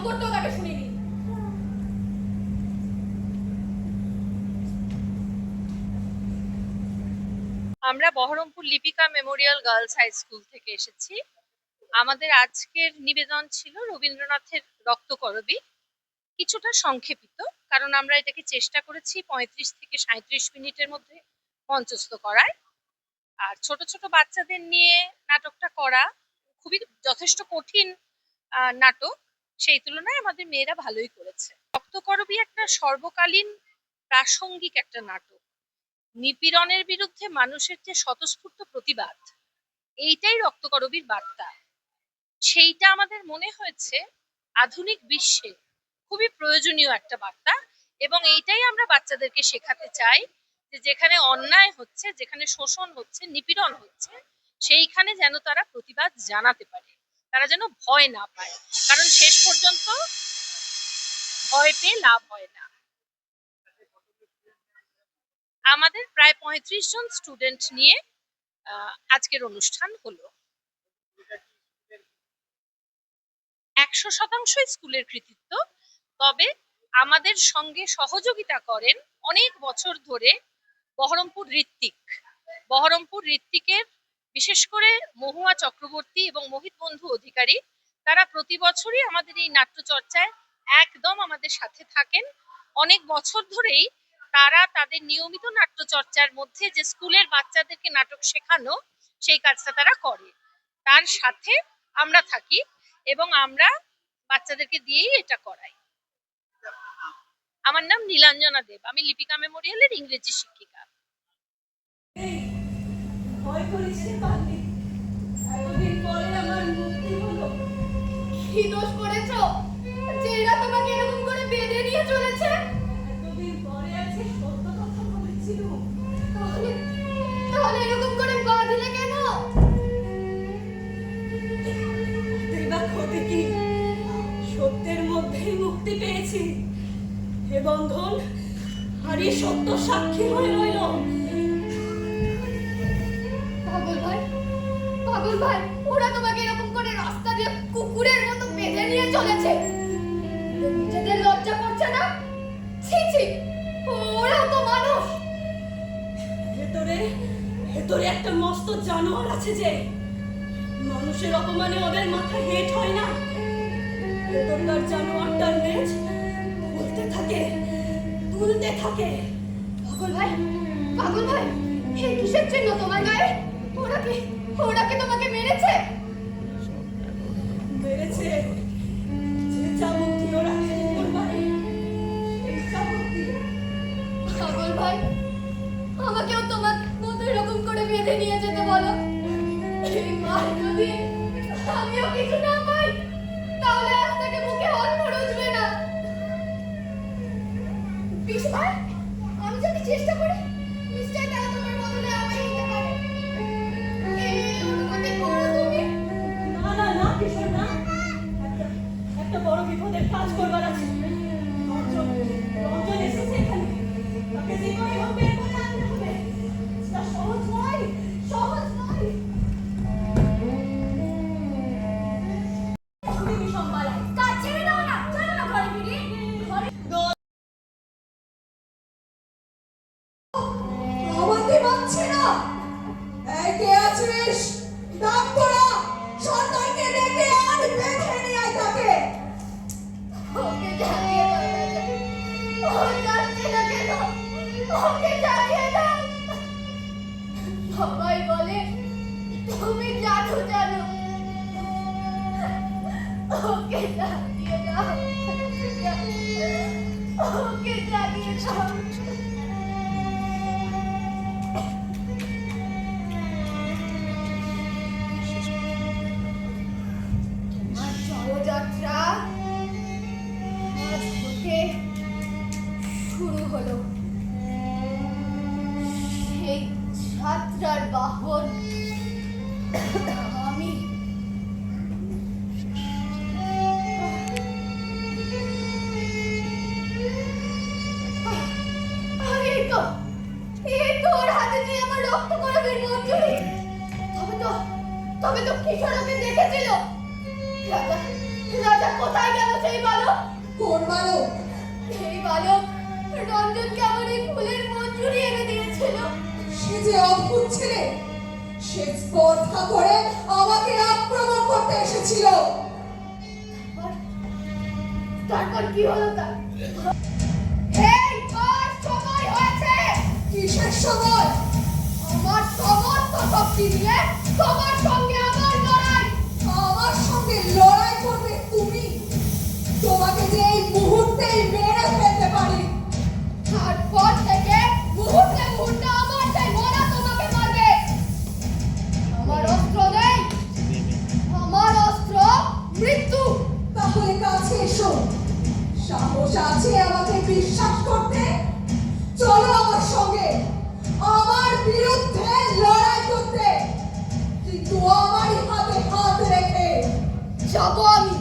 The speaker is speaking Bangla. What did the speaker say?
করতেও তাকে শুনিনি। আমরা Baharampur Lipika memorial girls high school থেকে এসেছি। আমাদের আজকের নিবেদন ছিল রবীন্দ্রনাথের রক্তকরবী, কিছুটা সংক্ষেপিত, কারণ আমরা এটাকে চেষ্টা করেছি 35 থেকে 37 মিনিটের মধ্যে মঞ্চস্থ করার। আর ছোট ছোট বাচ্চাদের নিয়ে নাটকটা করা খুবই যথেষ্ট কঠিন নাটক। সেই তুলনায় আমাদের মেয়েরা ভালোই করেছে। রক্তকরবী একটা সর্বকালীন প্রাসঙ্গিক একটা নাটক। নিপীড়নের বিরুদ্ধে মানুষের যে স্বতঃস্ফূর্ত প্রতিবাদ, এইটাই রক্তকরবীর বার্তা। সেইটা আমাদের মনে হয়েছে আধুনিক বিশ্বে খুবই প্রয়োজনীয় একটা বার্তা, এবং এইটাই আমরা বাচ্চাদেরকে শেখাতে চাই যে যেখানে অন্যায় হচ্ছে, যেখানে শোষণ হচ্ছে, নিপীড়ন হচ্ছে, সেইখানে যেন তারা প্রতিবাদ জানাতে পারে, তারা যেন ভয় না পায়, কারণ শেষ পর্যন্ত ভয় পেয়ে লাভ হয় না। আমাদের প্রায় 35 জন স্টুডেন্ট নিয়ে আজকের অনুষ্ঠান হলো। 100% স্কুলের কৃতিত্ব, তবে আমাদের সঙ্গে সহযোগিতা করেন অনেক বছর ধরে বহরমপুর ঋত্বিকের বিশেষ করে মহুয়া চক্রবর্তী এবং মোহিত বন্ধু অধিকারী। তারা প্রতি বছরই আমাদের এই নাট্যচর্চায় একদম আমাদের সাথে থাকেন। অনেক বছর ধরেই তারা তাদের নিয়মিত নাট্যচর্চার মধ্যে যে স্কুলের বাচ্চাদেরকে নাটক শেখানো, সেই কাজটা তারা করে। তার সাথে আমরা থাকি এবং আমরা বাচ্চাদেরকে দিয়েই এটা করাই। আমার নাম নীলাঞ্জনা দেব, আমি লিপিকা মেমোরিয়ালের ইংরেজি শিক্ষিকা। কি দোষ করেছো যে এরা তোমাকে এরকম করে বেঁধে নিয়ে চলেছে? এতদিন পরে আছে সত্য কথা বলেছিল, তাহলে তাহলে এরকম করে বাঁধলে কেন? দেবা ক্ষতি কি? সত্যের মধ্যেই মুক্তি পেয়েছি। এ বন্ধন আর এই সত্য সাক্ষী হয়ে রইল। পাগল ভাই, ওরা তোমাকে এরকম করে রাস্তা দিয়ে কুকুরের মতো বেঁধে নিয়ে চলেছে। নিজেদের লজ্জা করছে না? ছি ছি, ওরা তো মানুষ। ভেতরে একটা মস্ত জানোয়ার আছে যে মানুষের অপমানে ওদের মাথা হেট হয় না। ভেতরকার জানোয়ারটার লেজ তুলতে থাকে। পাগল ভাই, হে কিসের চিহ্ন তোমার গায়ে? ওরা কি তোমাকে মেরেছে? যে চাবুক দিয়ে ওরা করবারে, এই চাবুক দিয়ে। পাগল ভাই, আমাকেও তোমার মতো এরকম করে বেঁধে নিয়ে যেতে বলো। এই মার যদি আমিও কিছু না পাই, তাহলে আজ থেকে মুখে অন্ন রুজবে না। পিসু ভাই, আমি যদি চেষ্টা করি, নিশ্চয়ই তারা তোমার বদলে আমায় নিতে পারে। এই অনুমতি করো তুমি। না কিশোর না, একটা বড় বিপদের কাজ করবার আছে। রঞ্জন এসেছে এখানে, তাকে যে করে হোক বের করে আনতে হবে। তা সহজ নয়। ওকে জানিয়ে দাও, ও যাচ্ছে না কেন? ওকে জানিয়ে দাও। সবাই বলে তুমি জানো, ওকে জানিয়ে দাও, ওকে জানিয়ে দাও। আমার জয়যাত্রা আজ থেকে শুরু হলো। সেই যাত্রার বাহন আমি। এই তো ওর হাতে যে আমার রক্ত করবে মঞ্জুরি। তবে তো কিশোর ওকে দেখেছিল। রাজা কোথায় গেল? সেই বালক? কোন বালক? এই বালক রঞ্জনকে আমার এই ফুলের মঞ্জুরি এনে দিয়েছিল। সে যে অদ্ভুত ছেলে, সে স্পর্ধা করে আমাকে আক্রমণ করতে এসেছিল। তারপর কি হলো তার? এই আর সময় হয়েছে। কিসের সময়? আমার সমস্ত শক্তি দিয়ে তোমার সঙ্গে আমার লড়াই। আমার সঙ্গে লড়াই করবে তুমি? তোমাকে যে এই মুহূর্তেই মেরে ফেলতে পারি। তারপর থেকে মুহূর্তে মুহূর্তে আমার চাই মরা তোমাকে মারবে। আমার অস্ত্র নেই, আমার অস্ত্র মৃত্যু। তাহলে কাছে এসো, সাহস আছে আমাকে বিশ্বাস করতে? চলো আমার সঙ্গে, আমার বিরুদ্ধে লড়াই করতে, কিন্তু আমারই হাতে হাত রেখে। যাবো আমি,